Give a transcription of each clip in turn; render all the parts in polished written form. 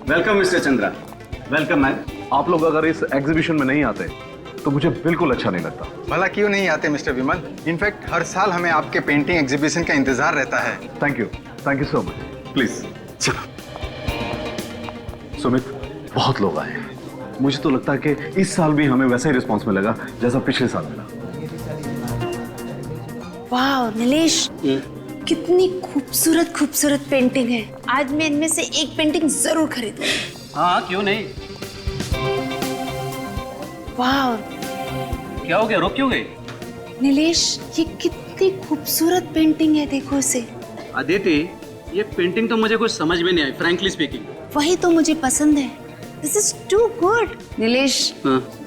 Welcome mister Chandra. Welcome ma'am. आप लोग अगर इस एग्जीबिशन में नहीं आते तो मुझे बिल्कुल अच्छा नहीं लगता। भला क्यों नहीं आते मिस्टर विमल? इनफैक्ट हर साल हमें आपके पेंटिंग एग्जीबिशन का इंतजार रहता है। Thank you so much. Please चलो। सुमित, बहुत लोग आए हैं। मुझे तो लगता है कि इस साल भी हमें वैसा ही रिस्पॉन्स मिलेगा जैसा पिछले साल मिला। वाह नीलेश, कितनी खूबसूरत खूबसूरत पेंटिंग है। आज मैं इनमें से एक पेंटिंग जरूर खरीदूंगी। हाँ क्यों नहीं। वाह क्या हो गया, रुक क्यों गई? नीलेश, ये कितनी खूबसूरत पेंटिंग है, देखो इसे। अदिति, ये पेंटिंग तो मुझे कुछ समझ में नहीं आई, फ्रैंकली स्पीकिंग। वही तो मुझे पसंद है। This is too good. Nilesh,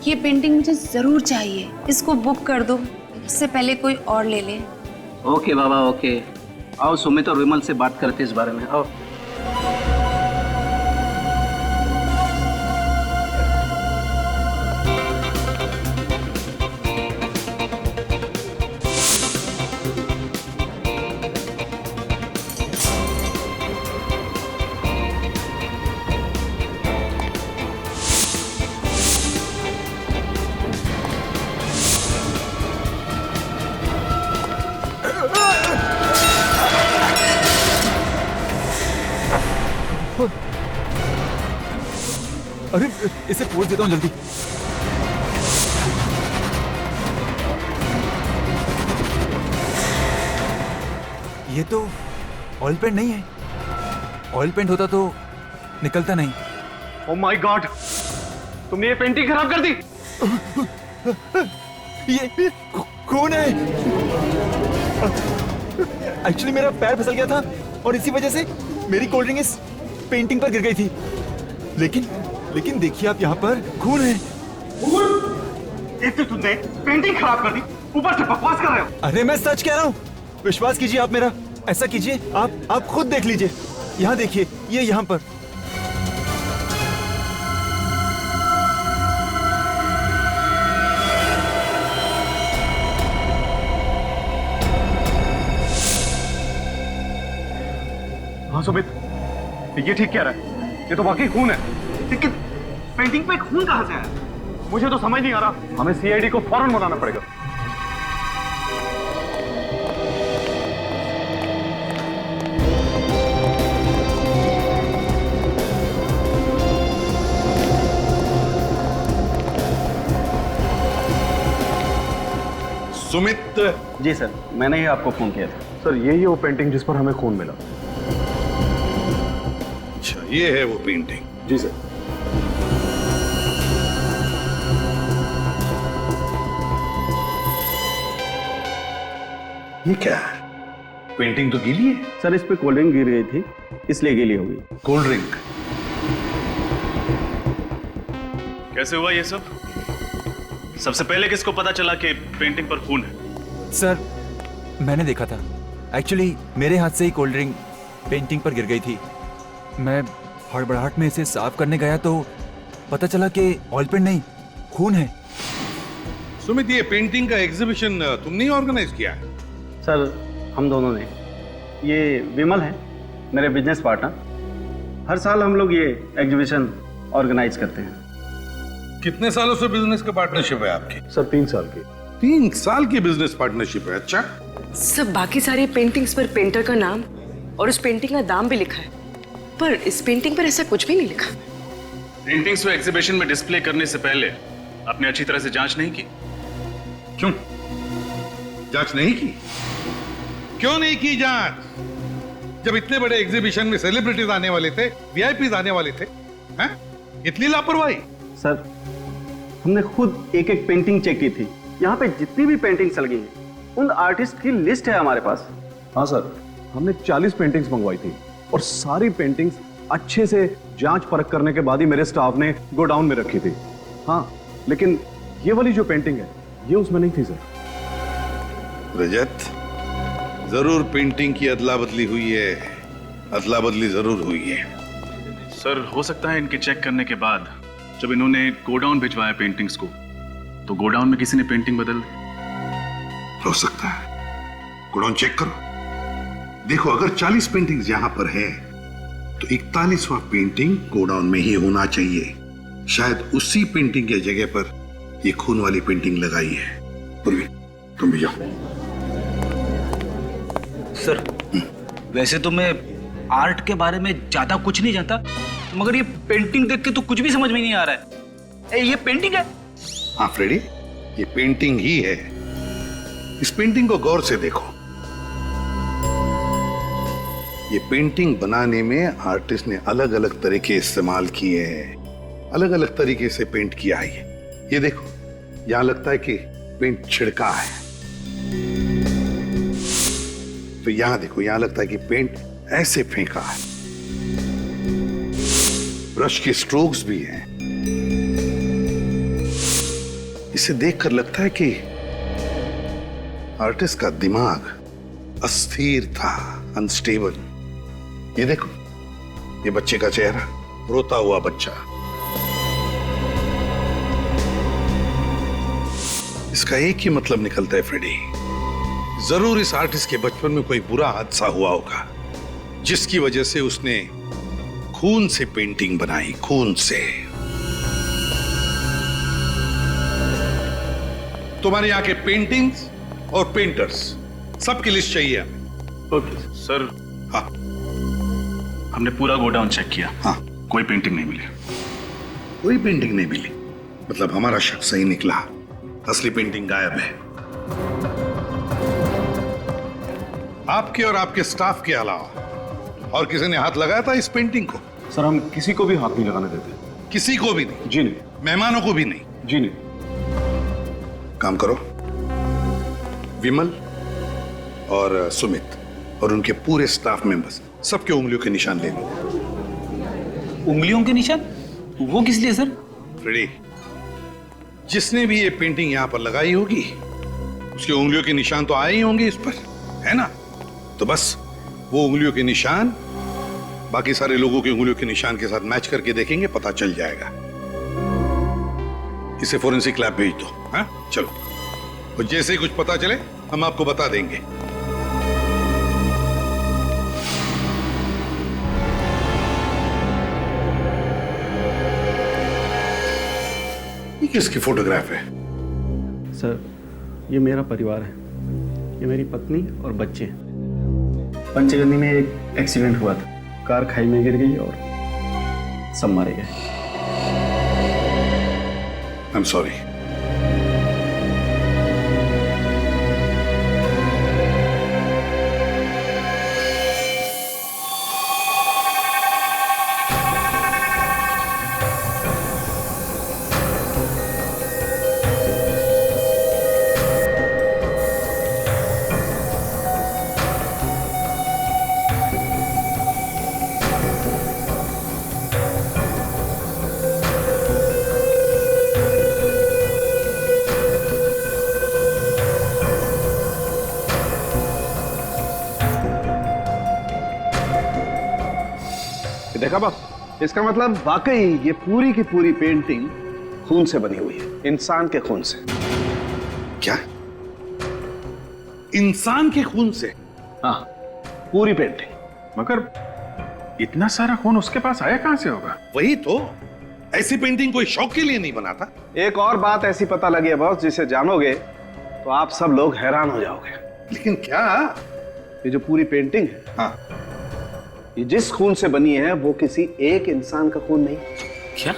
ये पेंटिंग मुझे जरूर चाहिए। इसको बुक कर दो, इससे पहले कोई और ले ले। ओके बाबा ओके। आओ सुमित और विमल से बात करते इस बारे में। आओ। अरे इसे पोज देता हूँ जल्दी। ये तो ऑयल पेंट नहीं है। ऑयल पेंट होता तो निकलता नहीं। ओह माय गॉड, तुमने ये पेंटिंग खराब कर दी। ये कौन है? एक्चुअली मेरा पैर फिसल गया था और इसी वजह से मेरी कोल्ड ड्रिंक इस पेंटिंग पर गिर गई थी। लेकिन देखिए आप, यहाँ पर खून है। एक तो तुमने पेंटिंग खराब कर दी, ऊपर से बकवास कर रहे हो। अरे मैं सच कह रहा हूँ, विश्वास कीजिए आप मेरा। ऐसा कीजिए, आप खुद देख लीजिए। यहाँ देखिए, ये यहाँ पर। हाँ सुमित, ये ठीक कह रहा है। ये तो वाकई खून है। लेकिन पेंटिंग पे खून कहां से आया? मुझे तो समझ नहीं आ रहा। हमें सीआईडी को फौरन बुलाना पड़ेगा। सुमित। जी सर, मैंने ही आपको फोन किया था। सर यही है वो पेंटिंग जिस पर हमें खून मिला। अच्छा, ये है वो पेंटिंग। जी सर। ये क्या है? पेंटिंग तो गीली है। सर इस पे कोल्ड ड्रिंक गिर गई थी, इसलिए गीली हो गई। Cold drink? कैसे हुआ ये सब? सबसे पहले किसको पता चला कि पेंटिंग पर खून है? सर मैंने देखा था। एक्चुअली मेरे हाथ से ही कोल्ड ड्रिंक पेंटिंग पर गिर गई थी। मैं हड़बड़ाहट में इसे साफ करने गया तो पता चला कि ऑयल पेंट नहीं, खून है। सुमित, ये पेंटिंग का एग्जीबिशन तुमने ही ऑर्गेनाइज किया है? सर हम दोनों ने। ये विमल है मेरे बिजनेस पार्टनर। हर साल हम लोग ये एग्जीबिशन ऑर्गेनाइज करते हैं। कितने सालों से बिजनेस का पार्टनरशिप है आपकी? सर 3 साल की। 3 साल की बिजनेस पार्टनरशिप है। अच्छा। सब बाकी सारी पेंटिंग्स पर पेंटर का नाम और उस पेंटिंग का दाम भी लिखा है, पर इस पेंटिंग पर ऐसा कुछ भी नहीं लिखा। पेंटिंग्स को एग्जीबिशन में डिस्प्ले करने से पहले आपने अच्छी तरह से जांच नहीं की? क्यों जांच नहीं की? क्यों नहीं की जांच? जब इतने बड़े एग्जीबिशन में सेलिब्रिटीज आने वाले थे, वीआईपीज आने वाले थे, हैं? इतनी लापरवाही? सर हमने खुद एक एक पेंटिंग चेक की थी। यहाँ पे जितनी भी पेंटिंग चल गई हैं, उन आर्टिस्ट की लिस्ट है हमारे पास। हाँ सर, हमने 40 पेंटिंग्स मंगवाई थी और सारी पेंटिंग्स अच्छे से जांच परख करने के बाद ही मेरे स्टाफ ने गोडाउन में रखी थी। हाँ, लेकिन ये वाली जो पेंटिंग है ये उसमें नहीं थी सर। रजत, जरूर पेंटिंग की अदला बदली हुई है। अदला बदली जरूर हुई है। सर हो सकता है इनके चेक करने के बाद जब इन्होंने गोडाउन भिजवाया पेंटिंग्स को, तो गोडाउन में किसी ने पेंटिंग बदल दी। हो सकता है। गोडाउन चेक करो, देखो अगर 40 पेंटिंग्स यहां पर है तो 41वां पेंटिंग गोडाउन में ही होना चाहिए। शायद उसी पेंटिंग के जगह पर ये खून वाली पेंटिंग लगाई है। पूर्वी, तुम भी जाओ। सर, वैसे तो मैं आर्ट के बारे में ज्यादा कुछ नहीं जानता, मगर ये पेंटिंग देख के तो कुछ भी समझ में नहीं आ रहा है। ये पेंटिंग है? हाँ फ्रेडी, ये पेंटिंग ही है। इस पेंटिंग को गौर से देखो। ये पेंटिंग बनाने में आर्टिस्ट ने अलग अलग तरीके इस्तेमाल किए हैं, अलग अलग तरीके से पेंट किया है। ये देखो, यहां लगता है कि पेंट छिड़का है, तो यहां देखो, यहां लगता है कि पेंट ऐसे फेंका है। ब्रश के स्ट्रोक्स भी हैं। इसे देखकर लगता है कि आर्टिस्ट का दिमाग अस्थिर था, अनस्टेबल। ये देखो, ये बच्चे का चेहरा, रोता हुआ बच्चा। इसका एक ही मतलब निकलता है फ्रेडी, जरूर इस आर्टिस्ट के बचपन में कोई बुरा हादसा हुआ होगा, जिसकी वजह से उसने खून से पेंटिंग बनाई, खून से। तुम्हारे यहाँ के पेंटिंग्स और पेंटर्स सबकी लिस्ट चाहिए हमें। ओके सर, हाँ हमने पूरा गोडाउन चेक किया। हाँ, कोई पेंटिंग नहीं मिली। कोई पेंटिंग नहीं मिली? मतलब हमारा शक सही निकला, असली पेंटिंग गायब है। आपके और आपके स्टाफ के अलावा और किसी ने हाथ लगाया था इस पेंटिंग को? सर, हम किसी को भी हाथ नहीं लगाने देते। किसी को भी नहीं? जी नहीं। मेहमानों को भी नहीं? जी नहीं। काम करो, विमल और सुमित और उनके पूरे स्टाफ मेंबर्स, सबके उंगलियों के निशान ले लो। उंगलियों के निशान? वो किस लिए सर? फ्रेडी, जिसने भी ये पेंटिंग यहां पर लगाई होगी, उसकी उंगलियों के निशान तो आए ही होंगे इस पर, है ना? तो बस वो उंगलियों के निशान बाकी सारे लोगों की उंगलियों के निशान के साथ मैच करके देखेंगे, पता चल जाएगा। इसे फोरेंसिक लैब भेज दो। हाँ, चलो। और जैसे ही कुछ पता चले हम आपको बता देंगे। ये किसकी फोटोग्राफ है? सर, ये मेरा परिवार है। ये मेरी पत्नी और बच्चे। पंचगनी में एक एक्सीडेंट हुआ था, कार खाई में गिर गई और सब मारे गए। I am sorry. देखा बस, इसका मतलब वाकई ये पूरी की पूरी पेंटिंग खून से बनी हुई है, इंसान के खून से। क्या? इंसान के खून से? हाँ, पूरी पेंटिंग। मगर इतना सारा खून उसके पास आया कहां से होगा? वही तो, ऐसी पेंटिंग कोई शौक के लिए नहीं बनाता। एक और बात ऐसी पता लगी है बॉस, जिसे जानोगे तो आप सब लोग हैरान हो जाओगे। लेकिन क्या? ये जो पूरी पेंटिंग है, हाँ, ये जिस खून से बनी है वो किसी एक इंसान का खून नहीं। क्या?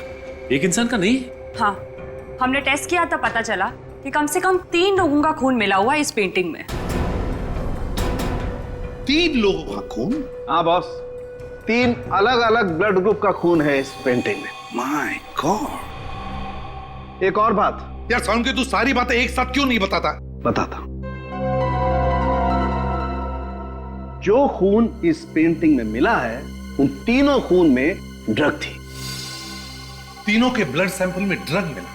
एक इंसान का नहीं? हाँ, हमने टेस्ट किया था, पता चला कि कम से कम 3 लोगों का खून मिला हुआ है इस पेंटिंग में। 3 लोगों का खून? हाँ बॉस, 3 अलग अलग ब्लड ग्रुप का खून है इस पेंटिंग में। My God. एक और बात यार साउंड के, तू सारी बातें एक साथ क्यों नहीं बताता? बताता। जो खून इस पेंटिंग में मिला है, उन तीनों खून में ड्रग थी। तीनों के ब्लड सैंपल में ड्रग मिला?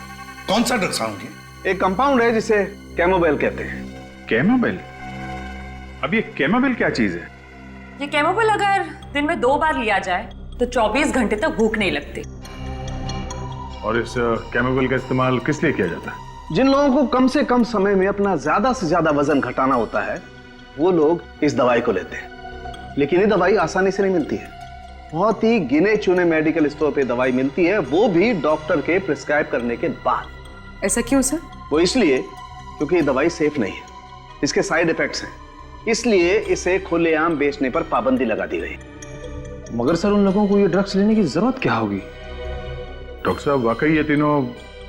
कौन सा ड्रग साउंड के? एक कंपाउंड है जिसे कैमोबेल कहते हैं। कैमोबेल? अब ये कैमोबेल क्या चीज है? ये कैमोबेल अगर दिन में 2 बार लिया जाए तो 24 घंटे तक भूख नहीं लगती। और इस कैमोबेल का इस्तेमाल किस लिए किया जाता है? जिन लोगों को कम से कम समय में अपना ज्यादा से ज्यादा वजन घटाना होता है, वो लोग इस दवाई को लेते हैं। लेकिन ये दवाई आसानी से नहीं मिलती है। बहुत ही गिने चुने मेडिकल स्टोर पे दवाई मिलती है, वो भी डॉक्टर के प्रिस्क्राइब करने के बाद। ऐसा क्यों सर? वो इसलिए क्योंकि ये दवाई सेफ नहीं है, इसके साइड इफेक्ट्स हैं, इसलिए इसे खुलेआम बेचने पर पाबंदी लगा दी गई। मगर सर उन लोगों को ये ड्रग्स लेने की जरूरत क्या होगी? डॉक्टर साहब वाकई ये तीनों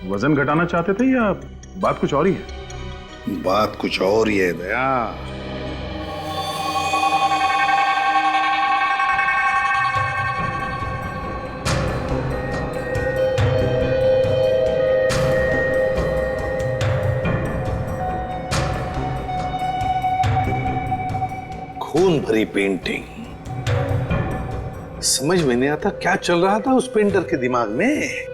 वजन घटाना चाहते थे या बात कुछ और ही है? बात कुछ और ही है दया। खून भरी पेंटिंग, समझ में नहीं आता क्या चल रहा था उस पेंटर के दिमाग में।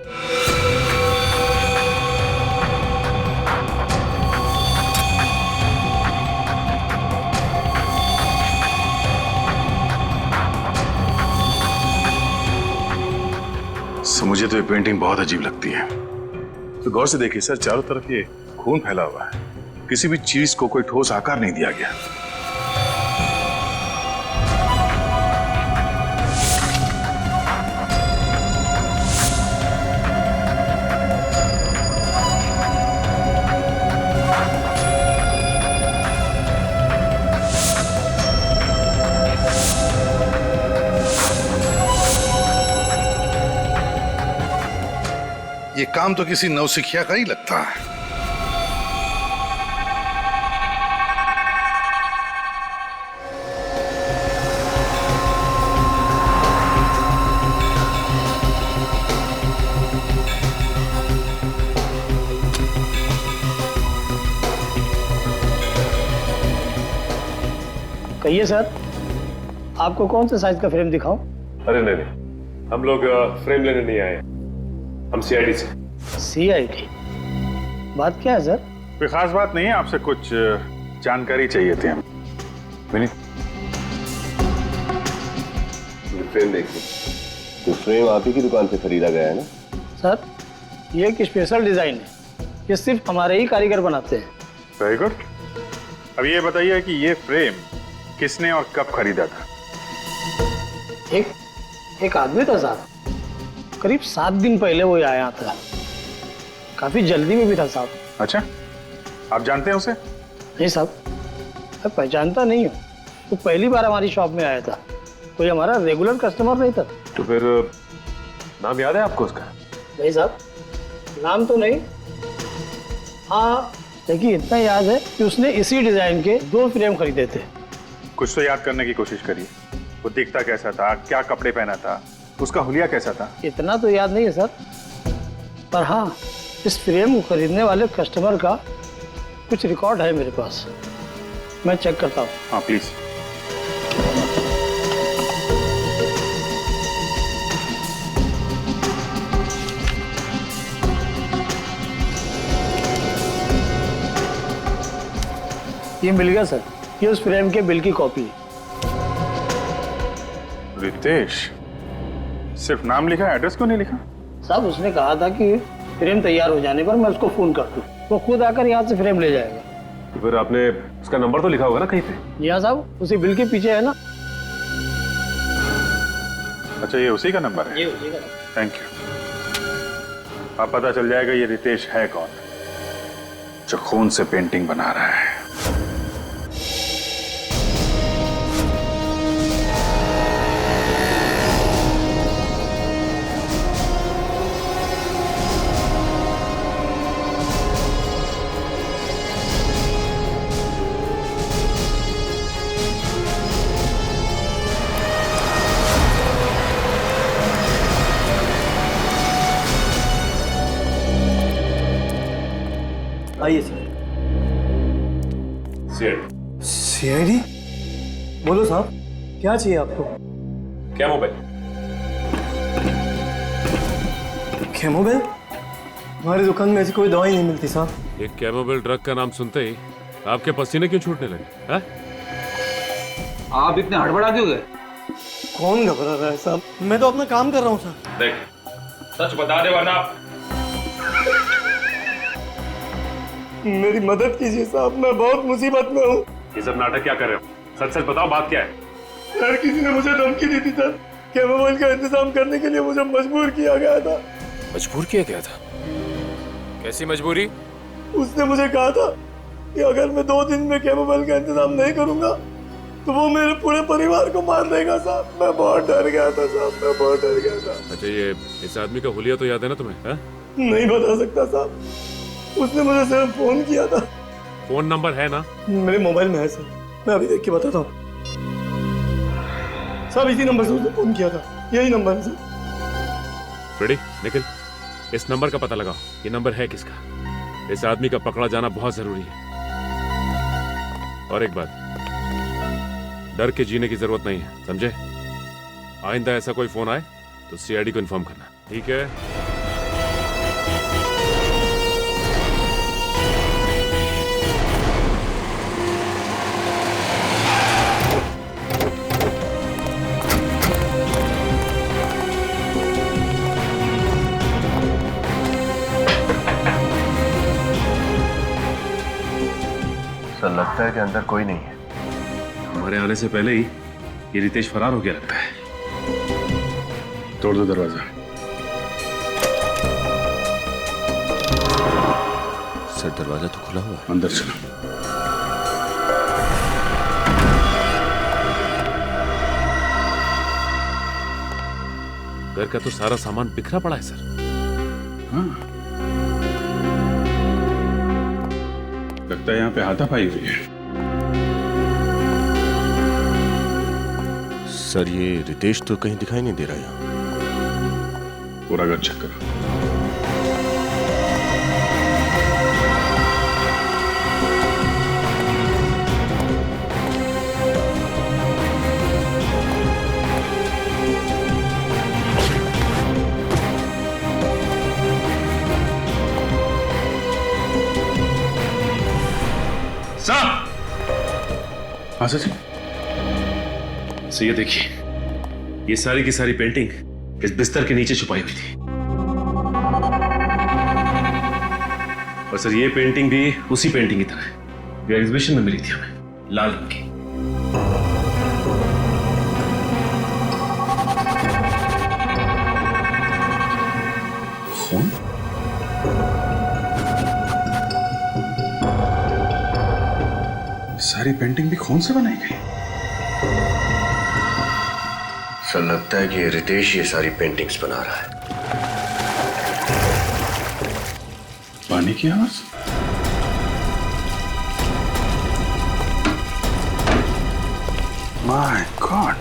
मुझे तो ये पेंटिंग बहुत अजीब लगती है। तो गौर से देखिए सर, चारों तरफ ये खून फैला हुआ है, किसी भी चीज को कोई ठोस आकार नहीं दिया गया। ये काम तो किसी नौसिखिया का ही लगता है। कहिए सर, आपको कौन सा साइज का फ्रेम दिखाऊं? अरे नहीं, हम लोग फ्रेम लेने नहीं आए, हम सीआईडी से। सीआईडी? बात क्या है सर? कोई खास बात नहीं है, आपसे कुछ जानकारी चाहिए थी हम। विनीत, फ्रेम देखिए, तो फ्रेम आप ही की दुकान से खरीदा गया है ना? सर, ये एक स्पेशल डिजाइन है, ये सिर्फ हमारे ही कारीगर बनाते हैं। Very good. अब ये बताइए कि ये फ्रेम किसने और कब खरीदा था? एक आदमी था साहब, करीब 7 दिन पहले वो आया था, काफी जल्दी में भी था साहब। अच्छा, आप जानते हैं उसे? नहीं साहब, मैं पहचानता नहीं हूँ, तो पहली बार हमारी शॉप में आया था, कोई हमारा रेगुलर कस्टमर नहीं था। तो फिर नाम याद है आपको उसका? नहीं साहब, नाम तो नहीं। हाँ, लेकिन इतना याद है कि उसने इसी डिजाइन के 2 फ्रेम खरीदे थे। कुछ तो याद करने की कोशिश करिए। वो दिखता कैसा था, क्या कपड़े पहना था, उसका हुलिया कैसा था? इतना तो याद नहीं है सर, पर हाँ, इस फ्रेम को खरीदने वाले कस्टमर का कुछ रिकॉर्ड है मेरे पास, मैं चेक करता हूँ। हाँ प्लीज। ये मिल गया सर, ये उस फ्रेम के बिल की कॉपी है। रितेश, सिर्फ नाम लिखा, एड्रेस क्यों नहीं लिखा? साहब, उसने कहा था कि फ्रेम तैयार हो जाने पर मैं उसको फोन कर दूं, वो खुद आकर यहाँ से फ्रेम ले जाएगा। तो फिर आपने उसका नंबर तो लिखा होगा ना कहीं पे? जी हाँ साहब, उसी बिल के पीछे है ना। अच्छा, ये उसी का नंबर है? ये उसी का। Thank you. अब पता चल जाएगा ये रितेश है कौन, जो खून से पेंटिंग बना रहा है। आइए सर। सीआईडी? बोलो साहब, क्या चाहिए आपको? क्या मोबाइल? कैमोबेल? हमारी दुकान में ऐसी कोई दवाई नहीं मिलती साहब। एक कैमोबेल ड्रग का नाम सुनते ही आपके पसीने क्यों छूटने लगे? है? आप इतने हड़बड़ा क्यों गए? कौन घबरा रहा है साहब, मैं तो अपना काम कर रहा हूँ साहब। देख, सच बता दे वरना। मेरी मदद कीजिए साहब, मैं बहुत मुसीबत में हूँ। ये सब नाटक क्या कर रहे हो? सच सच बताओ, बात क्या है? यार, किसी ने मुझे धमकी दी थी सर केमोबेल का इंतजाम करने के लिए मुझे मजबूर किया गया था। मजबूर किया गया था? कैसी मजबूरी? उसने मुझे कहा था कि अगर मैं 2 दिन में केमोबेल का इंतजाम नहीं करूंगा तो वो मेरे पूरे परिवार को मार देगा साहब। मैं बहुत डर गया था साहब, मैं बहुत डर गया था। अच्छा, ये इस आदमी का हुलिया तो याद है ना तुम्हें? हा? नहीं बता सकता साहब, उसने मुझे सिर्फ फोन किया था। फोन नंबर है ना? मेरे मोबाइल में है सर, मैं अभी देख के बताता हूँ। सब इसी नंबर से उसने फोन किया था, यही नंबर है सर। फ्रेडी, निखिल, इस नंबर का पता लगाओ। ये नंबर है किसका? इस आदमी का पकड़ा जाना बहुत जरूरी है। और एक बात, डर के जीने की जरूरत नहीं है, समझे? आइंदा ऐसा कोई फोन आए तो सीआईडी को इन्फॉर्म करना, ठीक है? सर, लगता है कि अंदर कोई नहीं है। हमारे आने से पहले ही ये रितेश फरार हो गया लगता है। तोड़ दो दरवाजा। सर, दरवाजा तो खुला हुआ है। अंदर चलो। घर का तो सारा सामान बिखरा पड़ा है सर। हाँ, लगता है यहाँ पे हाथापाई हुई है। सर, ये रितेश तो कहीं दिखाई नहीं दे रहा यहाँ। पूरा घर चेक करो। हाँ सर। सर, ये देखिए, ये सारी की सारी पेंटिंग इस बिस्तर के नीचे छुपाई हुई थी। और सर, ये पेंटिंग भी उसी पेंटिंग की तरह है जो एग्जीबिशन में मिली थी हमें, लाल रंग की। खून? सारी पेंटिंग भी खून से बनाई गई। सर, लगता है कि रितेश ये सारी पेंटिंग्स बना रहा है। पानी की आवाज? माय गॉड,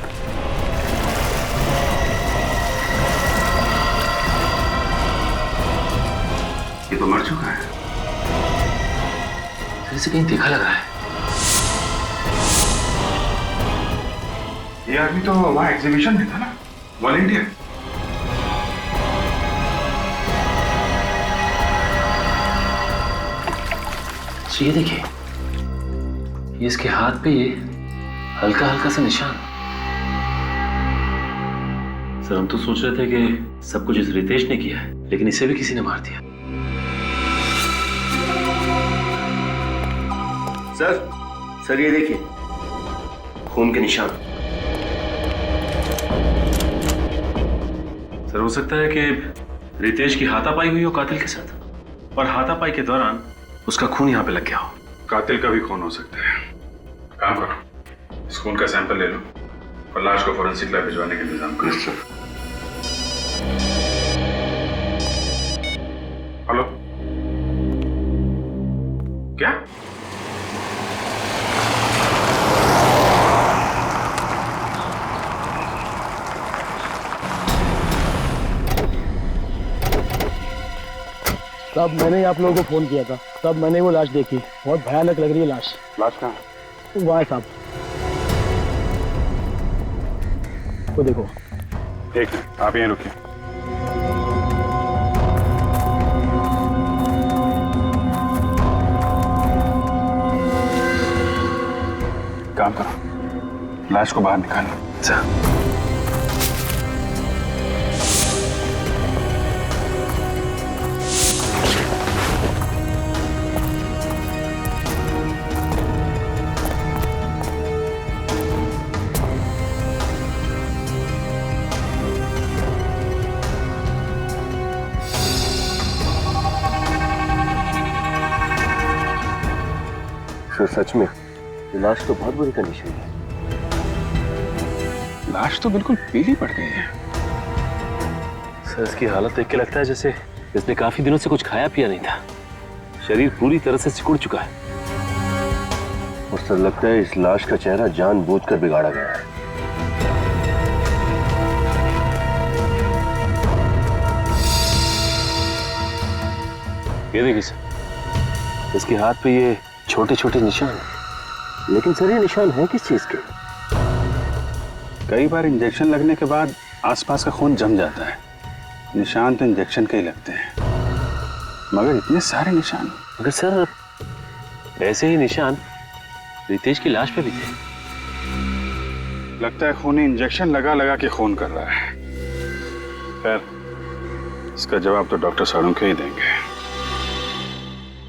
ये तो मर चुका है। इसे कहीं देखा लग रहा है। ये आदमी तो वहां एग्जीबिशन में था ना, वॉलंटियर। ये देखिए, ये इसके हाथ पे ये हल्का हल्का सा निशान। सर, हम तो सोच रहे थे कि सब कुछ इस रितेश ने किया है, लेकिन इसे भी किसी ने मार दिया। सर ये देखिए, खून के निशान। सर, हो सकता है कि रितेश की हाथापाई हुई हो कातिल के साथ, और हाथापाई के दौरान उसका खून यहाँ पे लग गया हो। कातिल का भी खून हो सकता है। काम करो, इस खून का सैंपल ले लो और लाश को फोरेंसिक लैब भिजवाने का इंतजाम करो। हेलो, क्या? तब मैंने आप लोगों को फोन किया था, तब मैंने वो लाश देखी। बहुत भयानक लग रही है लाश। लाश कहाँ? वहाँ है साहब, वो देखो। एक मिनट, आप यहीं रुकिए। काम करो, लाश को बाहर निकालो। सर सच में ये लाश तो बहुत बुरी कंडीशन है। लाश तो बिल्कुल पीली पड़ गई है। सर इसकी हालत देख के लगता है जैसे इसने काफी दिनों से कुछ खाया पिया नहीं था। शरीर पूरी तरह से सिकुड़ चुका है और सर लगता है इस लाश का चेहरा जानबूझकर बिगाड़ा गया है। ये देखिए सर, इसके हाथ पे ये छोटे छोटे निशान हैं। लेकिन सर ये निशान है किस चीज के? कई बार इंजेक्शन लगने के बाद आसपास का खून जम जाता है। निशान तो इंजेक्शन के ही लगते हैं, मगर इतने सारे निशान। मगर सर ऐसे ही निशान रितेश की लाश पे भी थे। लगता है खूनी इंजेक्शन लगा लगा के खून कर रहा है। खैर इसका जवाब तो डॉक्टर साळुंखे ही देंगे।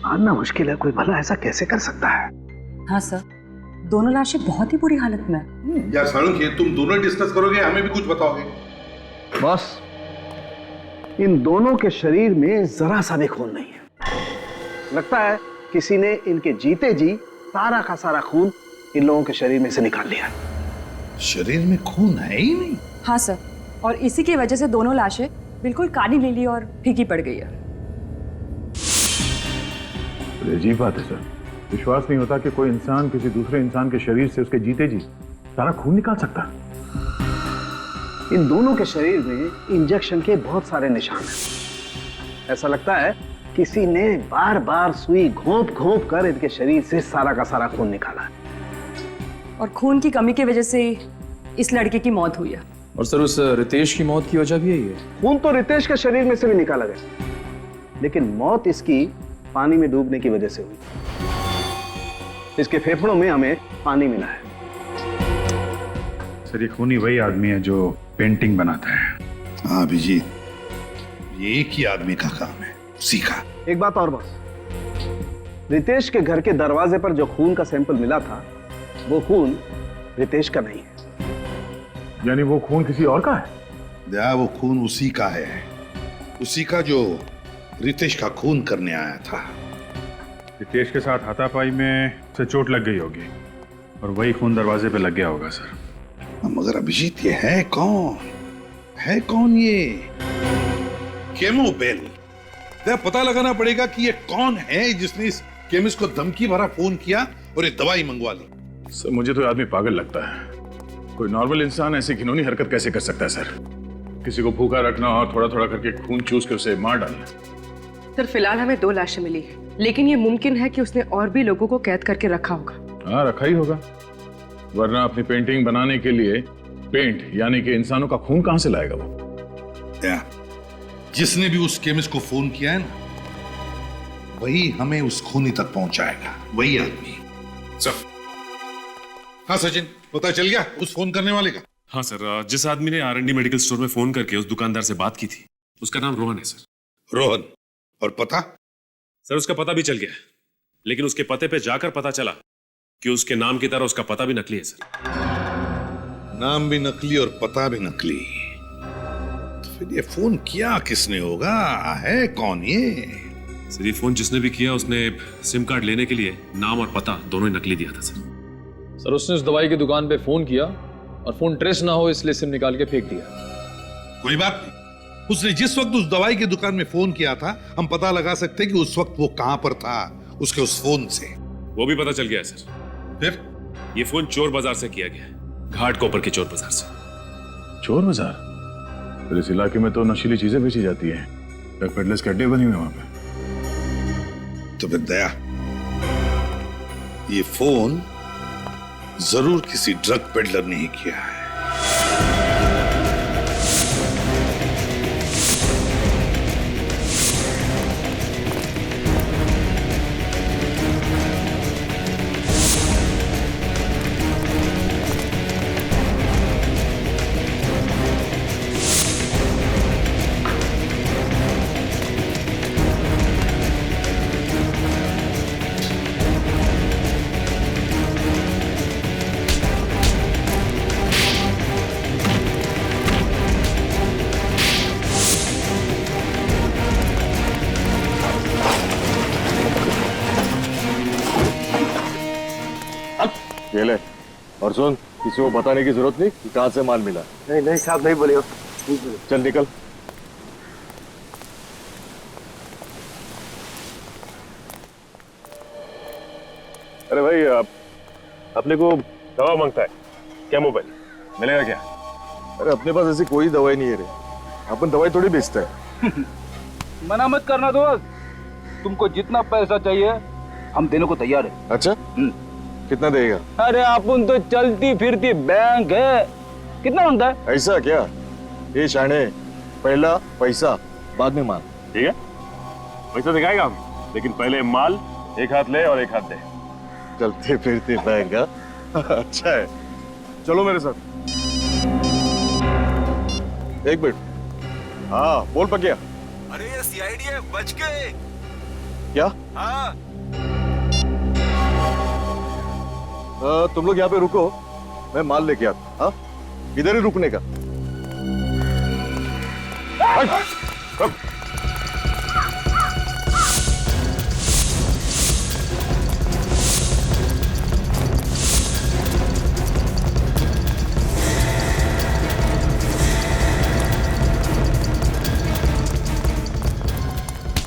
मानना मुश्किल है, कोई भला ऐसा कैसे कर सकता है? हाँ सर, दोनों लाशें बहुत ही बुरी हालत में हैं। यार साळुंखे, तुम दोनों डिस्कस करोगे, हमें भी कुछ बताओगे? बॉस, इन दोनों के शरीर में जरा सा भी खून नहीं है। लगता है किसी ने इनके जीते जी सारा का सारा खून इन लोगों के शरीर में से निकाल लिया। शरीर में खून है ही नहीं। हाँ सर, और इसी की वजह से दोनों लाशें बिल्कुल काली नीली और फीकी पड़ गई है। अजीब बात है सर, विश्वास नहीं होता कि कोई इंसान किसी दूसरे इंसान के शरीर से उसके जीते जी सारा खून निकाल सकता है। इन दोनों के शरीर में इंजेक्शन के बहुत सारे निशान हैं। ऐसा लगता है किसी ने बार बार सुई घोंप घोंप कर इनके शरीर से सारा का सारा खून निकाला है। और खून की कमी की वजह से इस लड़के की मौत हुई है। और सर उस रितेश की मौत की वजह भी यही है। खून तो रितेश के शरीर में से भी निकाला गया, लेकिन मौत इसकी पानी में डूबने की वजह से हुई। इसके फेफड़ों में हमें पानी मिला है। सर ये खूनी वही आदमी है जो पेंटिंग बनाता है। हाँ अभिजीत, ये एक ही आदमी का काम है, सीखा। एक बात और बॉस, रितेश के घर के दरवाजे पर जो खून का सैंपल मिला था वो खून रितेश का नहीं है। यानी वो खून किसी और का है? दया, वो खून उसी का है, उसी का जो रितेश का खून करने आया था। रितेश के साथ हाथापाई में से चोट लग गई होगी और वही खून दरवाजे पे लग गया होगा सर। मगर अभिजीत ये है कौन? है कौन ये? केमोबेल। पता लगाना पड़ेगा कि ये कौन है जिसने इस केमिस्ट को धमकी भरा फोन किया और ये दवाई मंगवा ली। सर मुझे तो आदमी पागल लगता है। कोई नॉर्मल इंसान ऐसी घिनौनी हरकत कैसे कर सकता है सर? किसी को भूखा रखना और थोड़ा थोड़ा करके खून चूस के उसे मार डालना। सर फिलहाल हमें 2 लाशें मिली है, लेकिन ये मुमकिन है कि उसने और भी लोगों को कैद करके रखा होगा। हाँ रखा ही होगा, वरना अपनी पेंटिंग बनाने के लिए पेंट यानी कि इंसानों का खून कहां से लाएगा वो? जिसने भी उस केमिस्ट को फोन किया है ना, वही हमें उस खूनी तक पहुंचाएगा, वही आदमी। सर हाँ सचिन, पता चल गया उस फोन करने वाले का? हाँ सर, जिस आदमी ने R&D मेडिकल स्टोर में फोन करके उस दुकानदार से बात की थी उसका नाम रोहन है सर। रोहन? और पता? सर उसका पता भी चल गया, लेकिन उसके पते पे जाकर पता चला कि उसके नाम की तरह उसका पता भी नकली है सर। नाम भी नकली और पता भी नकली, तो फिर ये फोन किया किसने होगा? है कौन ये? सर ये फोन जिसने भी किया उसने सिम कार्ड लेने के लिए नाम और पता दोनों ही नकली दिया था सर। सर उसने उस दवाई की दुकान पे फोन किया और फोन ट्रेस ना हो इसलिए सिम निकाल के फेंक दिया। कोई बात नहीं, उसने जिस वक्त उस दवाई की दुकान में फोन किया था हम पता लगा सकते हैं कि उस वक्त वो कहां पर था उसके उस फोन से। वो भी पता चल गया है सर। फिर ये फोन चोर बाजार से किया गया, घाट कोपर के चोर बाजार से। चोर बाजार? फिर इस इलाके में तो नशीली चीजें बेची जाती है, ड्रग पेडलर्स के अड्डे बने हुए वहां पे। तो फिर दया, ये फोन जरूर किसी ड्रग पेडलर ने ही किया है। ये ले, और सुन, किसी को बताने की जरूरत नहीं कि कहाँ से माल मिला। नहीं नहीं साहब, नहीं बोलिए। चल निकल। अरे भाई, अपने को दवा मांगता है क्या? मोबाइल मिलेगा क्या? अरे अपने पास ऐसी कोई दवाई नहीं है रे, अपन दवाई थोड़ी बेचते हैं। मना मत करना दोस्त, तुमको जितना पैसा चाहिए हम देने को तैयार है। अच्छा, कितना देगा? अरे अपन तो चलती फिरती बैंक है, कितना मांगता है? ऐसा क्या? ये शाने, पहला पैसा बाद में माल, ठीक है? पैसा दिखाएगा हम, लेकिन पहले माल एक हाथ ले और एक हाथ दे। चलते फिरते बैंक। अच्छा है, चलो मेरे साथ। एक मिनट। हाँ बोल पकिया। अरे ये सीआईडी है, बच गए। क्या? हाँ। तुम लोग यहाँ पे रुको, मैं माल लेके आता। हाँ, इधर ही रुकने का।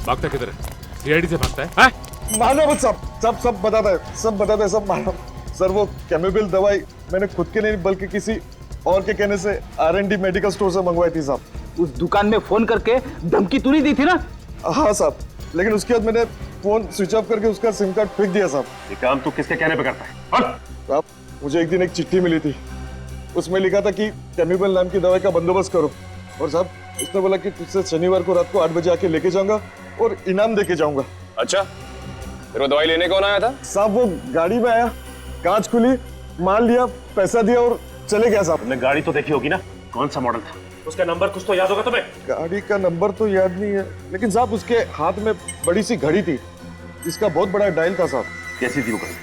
भागता किधर है? सीआईडी से भागता है? हाँ? मानो मत, सब बताता है, सब बताता है, सब मानो। सर वो कैमोबिल दवाई मैंने खुद के नहीं बल्कि किसी और के कहने से R&D मेडिकल स्टोर से मंगवाई थी साहब। उस दुकान में फोन करके धमकी तूने दी थी ना? हाँ साहब, लेकिन उसके बाद मैंने फोन स्विच ऑफ करके उसका सिम कार्ड फेंक दिया साहब। ये काम तू किसके कहने पे करता है? साहब मुझे एक दिन एक चिट्ठी मिली थी, उसमें लिखा था कि कैमोबिल नाम की दवाई का बंदोबस्त करो, और साहब उसने बोला कि तुझसे शनिवार को रात को 8 बजे आके लेके जाऊंगा और इनाम देके जाऊंगा। अच्छा, फिर वो दवाई लेने कौन आया था? साहब वो गाड़ी में आया, कांच खुली, माल लिया, पैसा दिया और चले गया साहब। तुमने गाड़ी तो देखी होगी ना, कौन सा मॉडल था? उसका नंबर कुछ तो याद होगा तुम्हें? गाड़ी का नंबर तो याद नहीं है, लेकिन साहब उसके हाथ में बड़ी सी घड़ी थी जिसका बहुत बड़ा डायल था साहब। कैसी थी वो घड़ी?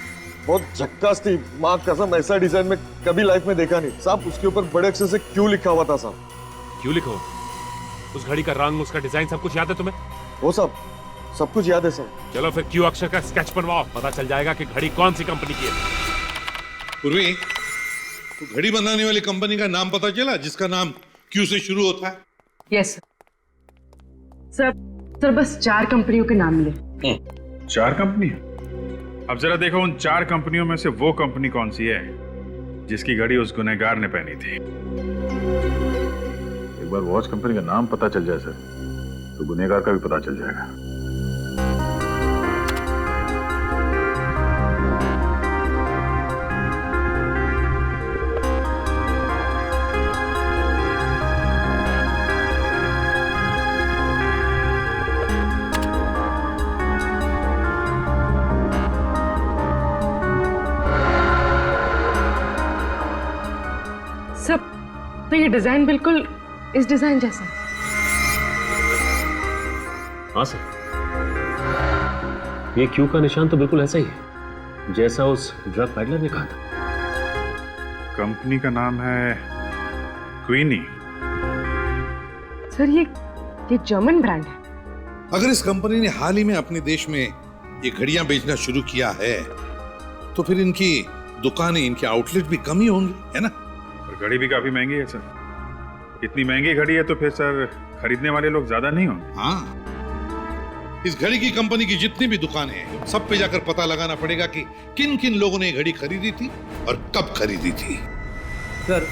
बहुत झक्कास थी, माँ कसम ऐसा डिजाइन में कभी लाइफ में देखा नहीं साहब। उसके ऊपर बड़े अक्षर से क्यू लिखा हुआ था साहब। क्यों लिखो? उस घड़ी का रंग, उसका डिजाइन सब कुछ याद है तुम्हें? वो साहब सब कुछ याद है सर। चलो फिर क्यू अक्षर का स्केच बनवाओ, पता चल जाएगा कि घड़ी कौन सी कंपनी की है। पूर्वी, तो घड़ी बनाने वाली कंपनी का नाम पता चला जिसका नाम क्यू से शुरू होता है? Yes sir. सर बस 4 कंपनियों के नाम मिले। 4 कंपनी? अब जरा देखो उन 4 कंपनियों में से वो कंपनी कौन सी है जिसकी घड़ी उस गुनहगार ने पहनी थी। एक बार वॉच कंपनी का नाम पता चल जाए सर, तो गुनहगार का भी पता चल जाएगा। सब तो ये डिजाइन बिल्कुल इस डिजाइन जैसा है। हाँ सर, ये क्यू का निशान तो बिल्कुल ऐसा ही है जैसा उस ड्रग पैडलर ने कहा था। कंपनी का नाम है क्वीनी। सर ये जर्मन ब्रांड है। अगर इस कंपनी ने हाल ही में अपने देश में ये घड़ियां बेचना शुरू किया है तो फिर इनकी दुकानें, इनके आउटलेट भी कम ही होंगे, है ना? और घड़ी भी काफी महंगी है सर। इतनी महंगी घड़ी है तो फिर सर खरीदने वाले लोग ज्यादा नहीं होंगे। हाँ, इस घड़ी की कंपनी की जितनी भी दुकानें हैं सब पे जाकर पता लगाना पड़ेगा कि किन किन लोगों ने घड़ी खरीदी थी और कब खरीदी थी। सर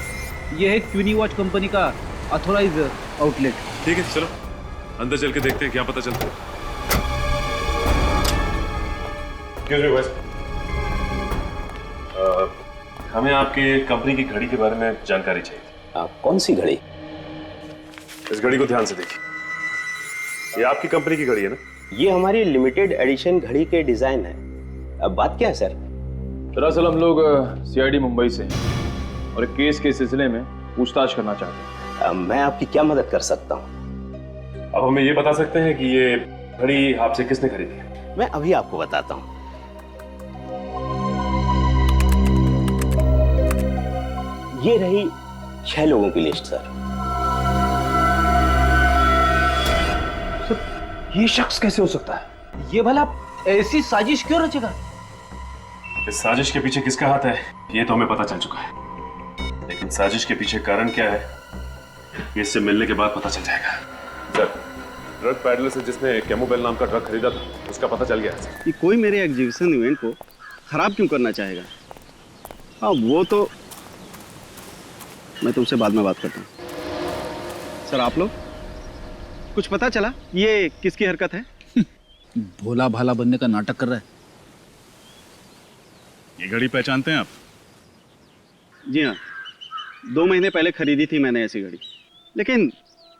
ये है क्वीनी वॉच कंपनी का ऑथोराइज आउटलेट। ठीक है, चलो अंदर चल के देखते हैं क्या पता चलता है। हमें आपके कंपनी की घड़ी के बारे में जानकारी चाहिए। कौन सी घड़ी? इस घड़ी को ध्यान से देखिए, ये आपकी कंपनी की घड़ी है ना? ये हमारी लिमिटेड एडिशन घड़ी के डिजाइन है। अब बात क्या है सर? दरअसल हम लोग सीआईडी मुंबई से हैं और एक केस के सिलसिले में पूछताछ करना चाहते हैं। मैं आपकी क्या मदद कर सकता हूँ? अब हमें ये बता सकते हैं कि ये घड़ी आपसे किसने खरीदी? मैं अभी आपको बताता हूँ। ये रही 6 लोगों की लिस्ट सर। ये शख्स कैसे हो सकता है? ये भला ऐसी साजिश क्यों रचेगा? इस साजिश के पीछे किसका हाथ है ये तो हमें पता चल चुका है, लेकिन साजिश के पीछे कारण क्या है ये इससे मिलने के बाद पता चल जाएगा। सर, ड्रग पैडलर से जिसने कैमोबेल नाम का ड्रग खरीदा था उसका पता चल गया है सर। कि कोई मेरे एग्जीबिशन इवेंट को खराब क्यों करना चाहेगा? हाँ, वो तो मैं तुमसे बाद में बात करता हूँ। सर, आप लोग कुछ पता चला ये किसकी हरकत है? भोला भाला बनने का नाटक कर रहा है। ये घड़ी पहचानते हैं आप? जी हाँ, 2 महीने पहले खरीदी थी मैंने ऐसी घड़ी। लेकिन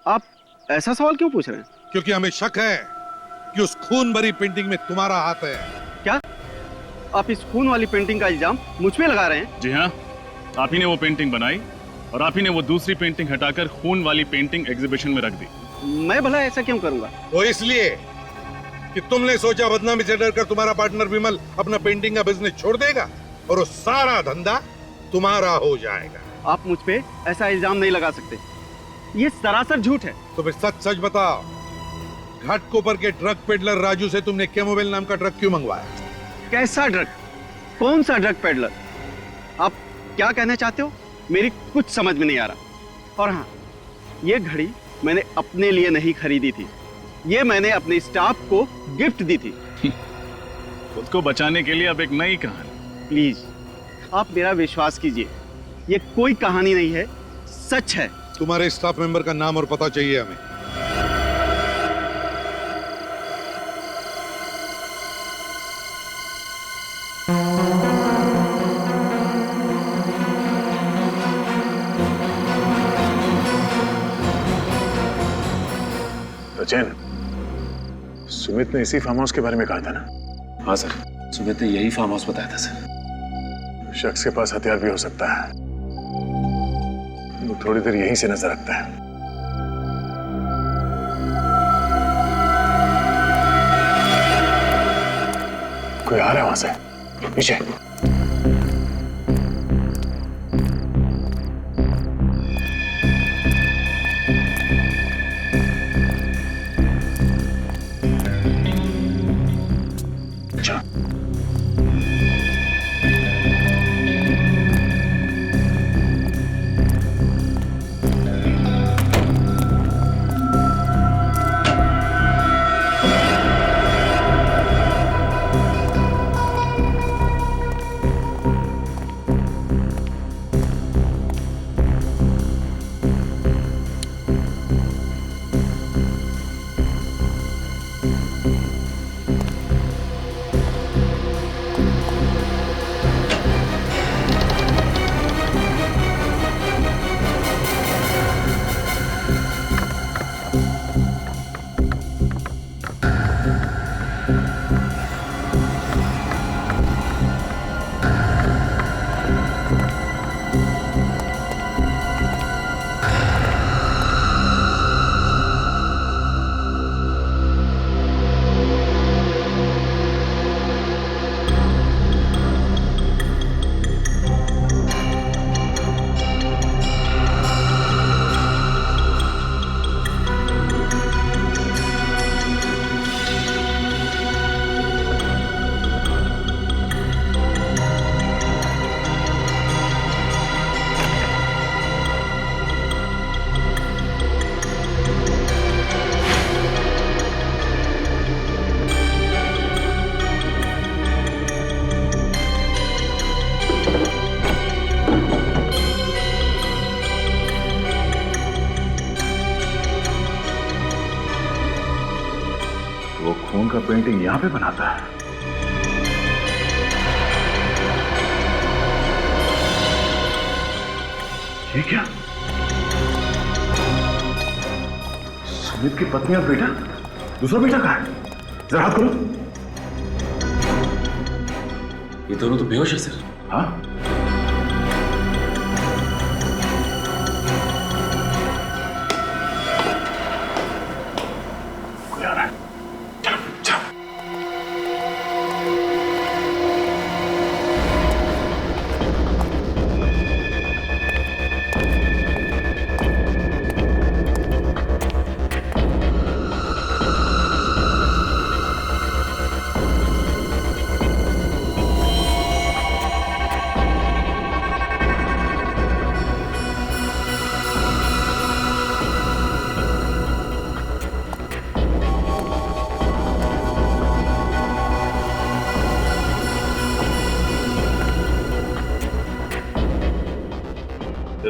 आप ऐसा सवाल क्यों पूछ रहे हैं? क्योंकि हमें शक है कि उस खून भरी पेंटिंग में तुम्हारा हाथ है। क्या आप इस खून वाली पेंटिंग का इल्जाम मुझ पे लगा रहे हैं? जी हाँ, आप ही ने वो पेंटिंग बनाई और आप ही ने वो दूसरी पेंटिंग हटाकर खून वाली पेंटिंग एग्जीबिशन में रख दी। मैं भला ऐसा क्यों करूंगा? वो इसलिए कि तुमने सोचा बदनामी से डरकर तुम्हारा पार्टनर विमल अपना पेंटिंग का बिजनेस छोड़ देगा और वो सारा धंधा तुम्हारा हो जाएगा। आप मुझ पे ऐसा इल्जाम नहीं लगा सकते, ये सरासर झूठ है। तो फिर सच सच बताओ, घाटकोपर के ड्रग पेडलर राजू से तुमने कैमोबेल नाम का ड्रग क्यों मंगवाया? कैसा ड्रग? कौन सा ड्रग पेडलर? आप क्या कहना चाहते हो? मेरी कुछ समझ में नहीं आ रहा। और हाँ, ये घड़ी मैंने अपने लिए नहीं खरीदी थी, ये मैंने अपने स्टाफ को गिफ्ट दी थी। खुद को बचाने के लिए अब एक नई कहानी। प्लीज आप मेरा विश्वास कीजिए, ये कोई कहानी नहीं है, सच है। तुम्हारे स्टाफ मेंबर का नाम और पता चाहिए हमें। सचिन, सुमित ने इसी फार्म हाउस के बारे में कहा था ना? हाँ सर, सुमित ने यही फार्म हाउस बताया था सर। शख्स के पास हथियार भी हो सकता है, वो थोड़ी देर यहीं से नजर रखता है। कोई आ रहा है वहां से, पीछे। खून का पेंटिंग यहां पे बनाता है। ये क्या? सुमित की पत्नी और बेटा? दूसरा बेटा कहाँ है? जरा हाथ खोलो। ये दोनों तो बेहोश है सर। हाँ? कोई आ रहा है। चलो, चलो।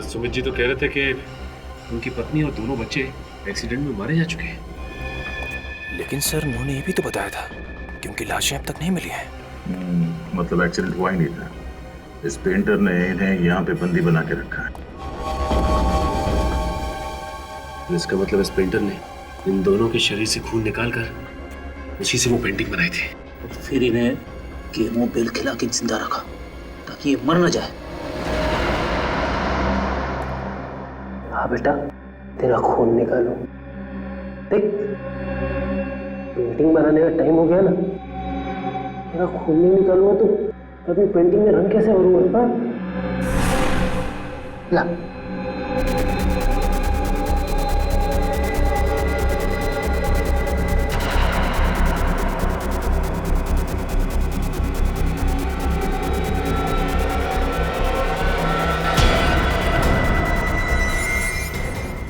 सुमित जी तो कह रहे थे कि उनकी पत्नी और दोनों बच्चे एक्सीडेंट में मारे जा चुके हैं। लेकिन सर उन्होंने ये भी तो बताया था कि उनकी लाशें अब तक नहीं मिली हैं। मतलब एक्सीडेंट हुआ ही नहीं था। इस पेंटर ने इन्हें यहाँ पे बंदी बना के रखा है। तो इसका मतलब इस पेंटर ने इन दोनों के शरीर से खून निकालकर उसी से वो पेंटिंग बनाई थी। और फिर इन्हें केमो बेल खिला के जिंदा रखा ताकि ये मर न जाए। हाँ बेटा, तेरा खून निकालो। देख, पेंटिंग बनाने का टाइम हो गया ना, तेरा खून नहीं निकालूंगा तो अपनी पेंटिंग में रंग कैसे भरूंगा? ला।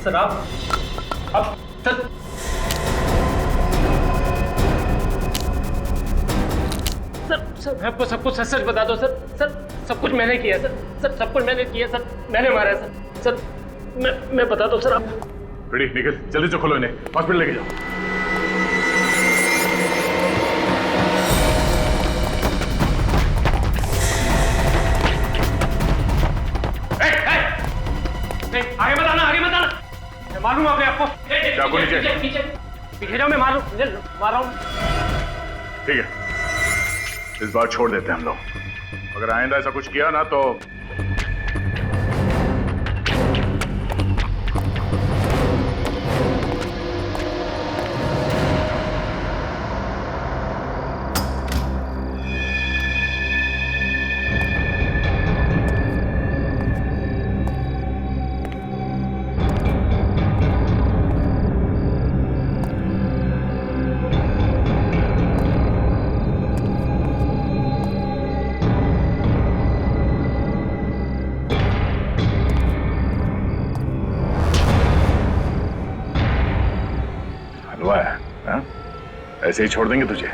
सर आप सर सर मैं आपको सब कुछ सच सच बता दो सर। सर सब कुछ मैंने किया सर। सर सब कुछ मैंने किया सर। मैंने मारा है सर। सर मैं बता दो सर आप। रेडी निकल, जल्दी से खोलो इन्हें, हॉस्पिटल लेके जाओ। आगे मत आना, आगे मत आना। मैं मारूंगा अपने आपको। चाकू नीचे। पीछे जाओ, मैं मार रहा हूँ। ठीक है, इस बार छोड़ देते हैं हम लोग। अगर आइंदा ऐसा कुछ किया ना तो ऐसे ही छोड़ देंगे तुझे?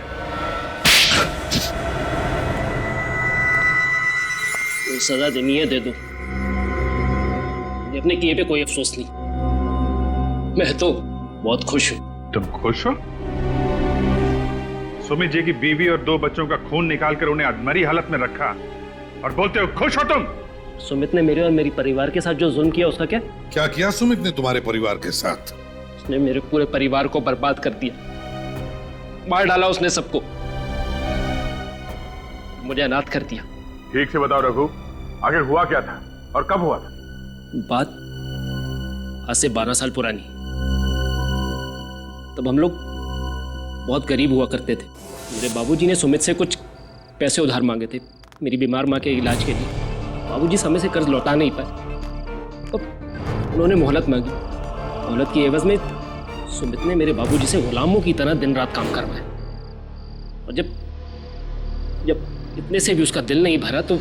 तो सजा देनी है दे दो, अपने किए पे कोई अफसोस नहीं। मैं तो बहुत खुश हूँ। तुम खुश हो? सुमित जी की बीवी और 2 बच्चों का खून निकालकर उन्हें अधमरी हालत में रखा और बोलते हो खुश हो तुम? सुमित ने मेरे और मेरी परिवार के साथ जो जुल्म किया उसका क्या? क्या किया सुमित ने तुम्हारे परिवार के साथ? उसने मेरे पूरे परिवार को बर्बाद कर दिया, मार डाला उसने सबको, मुझे अनाथ कर दिया। ठीक से बताओ रघु, आखिर हुआ क्या था और कब हुआ था? बात आज से 12 साल पुरानी। तब हम लोग बहुत गरीब हुआ करते थे। मेरे बाबूजी ने सुमित से कुछ पैसे उधार मांगे थे मेरी बीमार माँ के इलाज के लिए। बाबूजी समय से कर्ज लौटा नहीं पाए, तो उन्होंने मोहलत मांगी। मोहलत की एवज में सुमित ने मेरे बाबूजी से गुलामों की तरह दिन रात काम करवाया। और जब इतने से भी उसका दिल नहीं भरा तो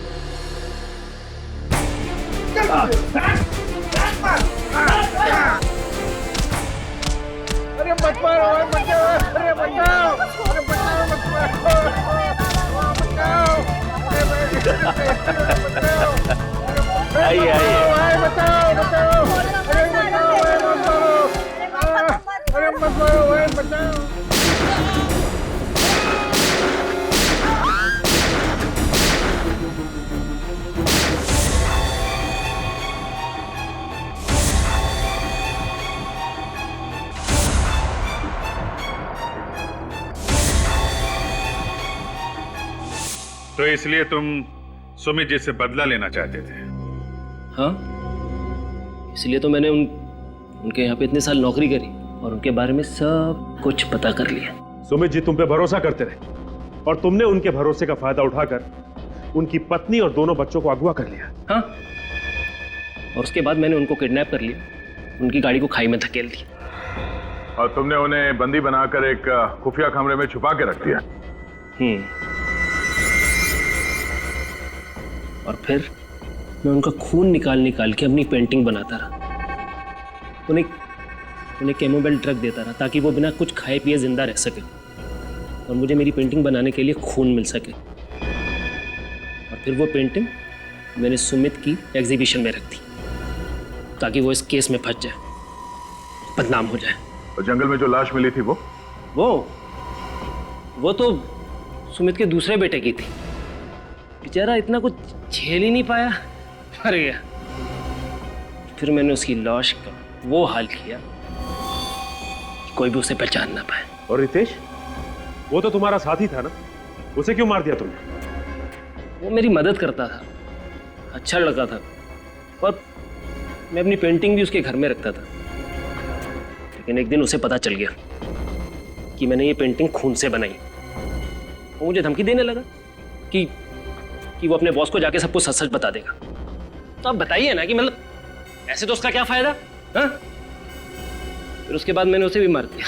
अरे मत मारो, अरे बचाओ, अरे बचाओ, आइए बचाओ, बचाओ, अरे मत मारो, बचाओ। तो इसलिए तुम सुमित जी से बदला लेना चाहते थे? हाँ, इसलिए तो मैंने उनके यहाँ पे इतने साल नौकरी करी और उनके बारे में सब कुछ पता कर लिया। सुमित जी तुम पे भरोसा करते रहे और तुमने उनके भरोसे का फायदा उठाकर उनकी पत्नी और दोनों बच्चों को अगवा कर लिया। हाँ, और उसके बाद मैंने उनको किडनैप कर लिया, उनकी गाड़ी को खाई में धकेल दी। और तुमने उन्हें बंदी बनाकर एक खुफिया कमरे में छुपा के रख दिया। और फिर मैं उनका खून निकाल के अपनी पेंटिंग बनाता रहा। उन्हें केमोबेल ड्रग देता रहा ताकि वो बिना कुछ खाए पिए जिंदा रह सके और मुझे मेरी पेंटिंग बनाने के लिए खून मिल सके। और फिर वो पेंटिंग मैंने सुमित की एग्जीबिशन में रख दी। ताकि वो इस केस में फंस जाए, बदनाम हो जाए। और जंगल में जो लाश मिली थी वो तो सुमित के दूसरे बेटे की थी। बेचारा इतना कुछ झेल ही नहीं पाया, मर गया। फिर मैंने उसकी लाश का वो हाल किया कि कोई भी उसे पहचान ना पाए। और रितेश, वो तो तुम्हारा साथी था ना, उसे क्यों मार दिया तुमने? वो मेरी मदद करता था, अच्छा लड़का था, और मैं अपनी पेंटिंग भी उसके घर में रखता था। लेकिन एक दिन उसे पता चल गया कि मैंने ये पेंटिंग खून से बनाई। वो मुझे धमकी देने लगा कि वो अपने बॉस को जाके सब कुछ सच सच बता देगा। तो आप बताइए ना कि मतलब ऐसे तो उसका क्या फायदा? हाँ? फिर उसके बाद मैंने उसे भी मार दिया।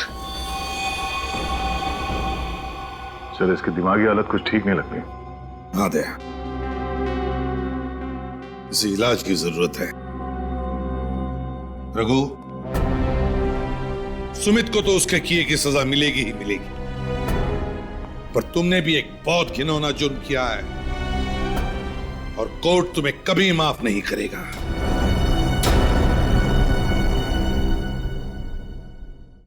सर, इसकी दिमागी हालत कुछ ठीक नहीं लगती। हाँ दया, इसे इलाज की जरूरत है। रघु, सुमित को तो उसके किए की सजा मिलेगी ही मिलेगी, पर तुमने भी एक बहुत घिनौना जुर्म किया है और कोर्ट तुम्हें कभी माफ नहीं करेगा।